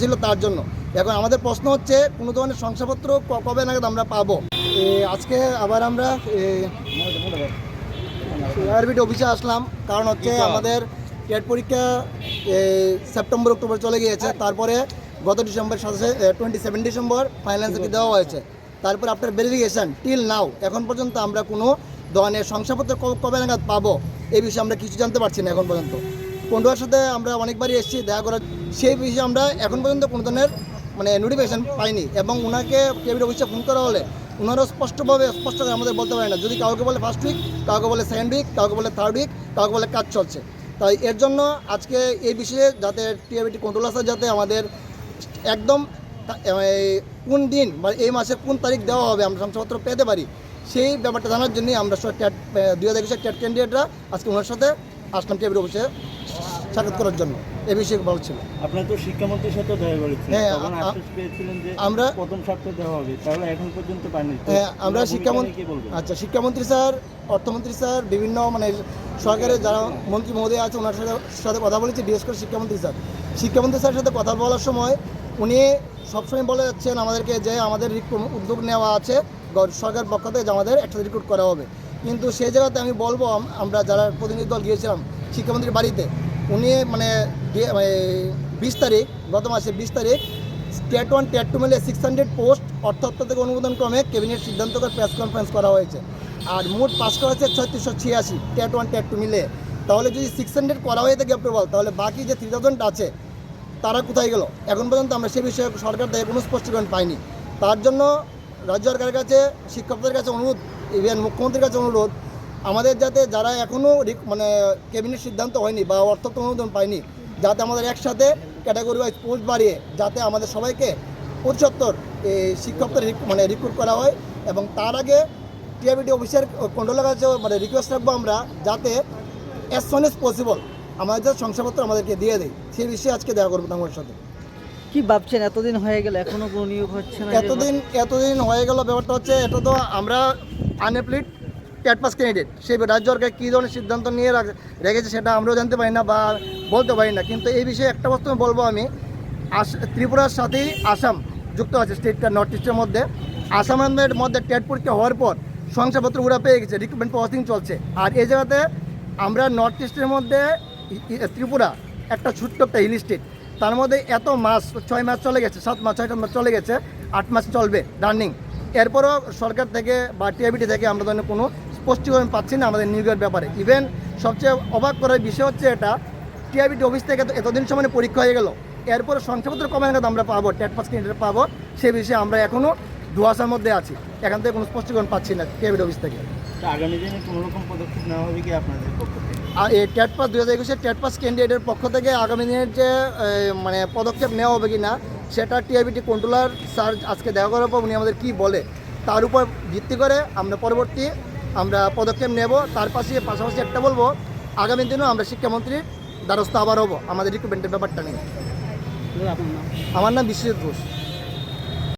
ছিল তার জন্য। এখন আমাদের প্রশ্ন হচ্ছে কোনো ধরনের শংসাপত্র কবে নাগাদ আমরা পাবো। আজকে আবার আমরা আরবিটি অফিসে আসলাম, কারণ হচ্ছে আমাদের টেট পরীক্ষা সেপ্টেম্বর অক্টোবর চলে গিয়েছে, তারপরে গত ডিসেম্বর 27 ডিসেম্বর ফাইনাল অ্যান্সার দেওয়া হয়েছে। তারপর আফটার ভেরিফিকেশান টিল নাও এখন পর্যন্ত আমরা কোনো ধরনের শংসাপত্র কবে নাগাদ পাবো এই বিষয়ে আমরা কিছু জানতে পারছি না এখন পর্যন্ত। কন্ডুয়ার সাথে আমরা অনেকবারই এসেছি দেখা করার, সেই বিষয়ে আমরা এখন পর্যন্ত কোনো ধরনের নোটিফিকেশান পাইনি। এবং ওনাকে কেবিনেট অফিসে ফোন করা হলে ওনারাও স্পষ্ট করে আমাদের বলতে পারে না। যদি কাউকে বলে ফার্স্ট উইক, কাউকে বলে সেকেন্ড উইক, কাউকে বলে থার্ড উইক, কাউকে বলে কাজ চলছে। তাই এর জন্য আজকে এই বিষয়ে যাতে টিআইবিটি কন্ট্রোল আছে, যাতে আমাদের একদম কোন দিন বা এই মাসের কোন তারিখ দেওয়া হবে আমরা শংসাপত্র পেতে পারি, সেই ব্যাপারটা জানার জন্যই আমরা 2021 টেট ক্যান্ডিডেটরা আজকে ওনার সাথে আসলাম টিআইবিটি অফিসে সাক্ষাৎ করার জন্য। এই বিষয়ে বলছিল আপনার তো শিক্ষামন্ত্রীর সাথে দেখা করেছেন, হ্যাঁ আশ্বাস পেয়েছিলেন যে আমরা প্রথম সপ্তাহে দেওয়া হবে, তাহলে এখন পর্যন্ত পাইনি। হ্যাঁ আমরা শিক্ষামন্ত্রী স্যার, অর্থমন্ত্রী স্যার, বিভিন্ন সরকারের যারা মন্ত্রী মহোদয় আছে ওনার সাথে কথা বলেছি। বিশেষ করে শিক্ষামন্ত্রী স্যারের সাথে কথা বলার সময় উনি সবসময় বলে যাচ্ছেন আমাদেরকে যে আমাদের উদ্যোগ নেওয়া আছে সরকার পক্ষ থেকে যে আমাদের একটা রিক্রুট করা হবে। কিন্তু সেই জায়গাতে আমি বলবো, আমরা যারা প্রতিনিধি দল গিয়েছিলাম শিক্ষামন্ত্রীর বাড়িতে, উনি 20 তারিখ, গত মাসে 20 তারিখ টেট 1 টেট 2 মিলে 600 পোস্ট অর্থাৎ থেকে অনুমোদন ক্রমে ক্যাবিনেট সিদ্ধান্ত করে প্রেস কনফারেন্স করা হয়েছে। আর মোট পাস করা হয়েছে 3686 টেট 1 টেট 2 মিলে। তাহলে যদি 600 করা হয়ে থাকে অ্যাপ্রুভাল, তাহলে বাকি যে 3000 আছে তারা কোথায় গেল এখন পর্যন্ত আমরা সে বিষয়ে সরকার থেকে কোনো স্পষ্টীকরণ পাইনি। তার জন্য রাজ্য সরকারের কাছে, শিক্ষকদের কাছে অনুরোধ, ইভেন মুখ্যমন্ত্রীর কাছে অনুরোধ, আমাদের যাতে যারা এখনও ক্যাবিনেট সিদ্ধান্ত হয়নি বা অর্থ অনুমোদন পায়নি, যাতে আমাদের একসাথে ক্যাটাগরি ওয়াইজ পোস্ট বাড়িয়ে যাতে আমাদের সবাইকে অতিসত্বর শিক্ষকদের রিক্রুট করা হয়। এবং তার আগে টিআইবিটি অফিসের কন্ট্রোলের কাছে রিকোয়েস্ট রাখবো আমরা, যাতে অ্যাজ সুন এজ পসিবল আমাদের শংসাপত্র আমাদেরকে দিয়ে দেয়। সেই বিষয়ে আজকে দেখা করবো আমার সাথে। কি ভাবছেন, এতদিন হয়ে গেল এখনো কোনো নিয়োগ হচ্ছে না? এতদিন হয়ে গেল, ব্যাপারটা হচ্ছে এটা তো আমরা আনএপ্লিড টেট পাস ক্যান্ডিডেট, সেই রাজ্য সরকার কী ধরনের সিদ্ধান্ত নিয়ে রেখেছে সেটা আমরাও জানতে পারি না বা বলতে পারি না। কিন্তু এই বিষয়ে একটা বস্তু বলবো আমি, ত্রিপুরার সাথেই আসাম যুক্ত আছে স্টেটটা, নর্থ ইস্টের মধ্যে। আসামের মধ্যে টেট পরীক্ষা হওয়ার পর শংসাপত্র ওরা পেয়ে গেছে, রিক্রুটমেন্ট প্রসেসিং চলছে। আর এই জায়গাতে আমরা নর্থ ইস্টের মধ্যে ত্রিপুরা একটা ছোট্ট একটা হিল স্টেট, তার মধ্যে এত মাস 6 মাস চলে গেছে, 7 মাস 6 মাস চলে গেছে, 8 মাস চলবে রানিং। এরপরও সরকার থেকে বা টিআইবিটি থেকে আমরা ধরনের কোনো স্পষ্টীকরণ পাচ্ছি না আমাদের নিয়োগের ব্যাপারে। ইভেন সবচেয়ে অবাক করার বিষয় হচ্ছে এটা, টিআইবিটি অফিস থেকে এতদিন সময় পরীক্ষা হয়ে গেল, এরপরে শংসাপত্র কবে নাগাদ আমরা পাবো, টেট পাস ক্যান্ডিডেট পাবো, সে বিষয়ে আমরা এখনও ধোঁয়াশার মধ্যে আছি। এখান থেকে কোনো স্পষ্টীকরণ পাচ্ছি না টিআইবিটি অফিস থেকে। আগামী দিনে কোনো রকম পদক্ষেপ নেওয়া হবে কি আপনাদের পক্ষ থেকে? আর এই টেট পাস 2021 টেট পাস ক্যান্ডিডেটের পক্ষ থেকে আগামী দিনের যে পদক্ষেপ নেওয়া হবে কি না, সেটা টিআইবিটি কন্ট্রোলার স্যার আজকে দেখা করার পর উনি আমাদের কী বলে তার উপর ভিত্তি করে আমরা পরবর্তী পদক্ষেপ নেব। তার পাশাপাশি একটা বলবো, আগামী দিনেও আমরা শিক্ষামন্ত্রীর দ্বারস্থ আবার হবো আমাদের রিক্রুটমেন্টের ব্যাপারটা নিয়ে। আমার নাম বিশ্বজিৎ ঘোষ।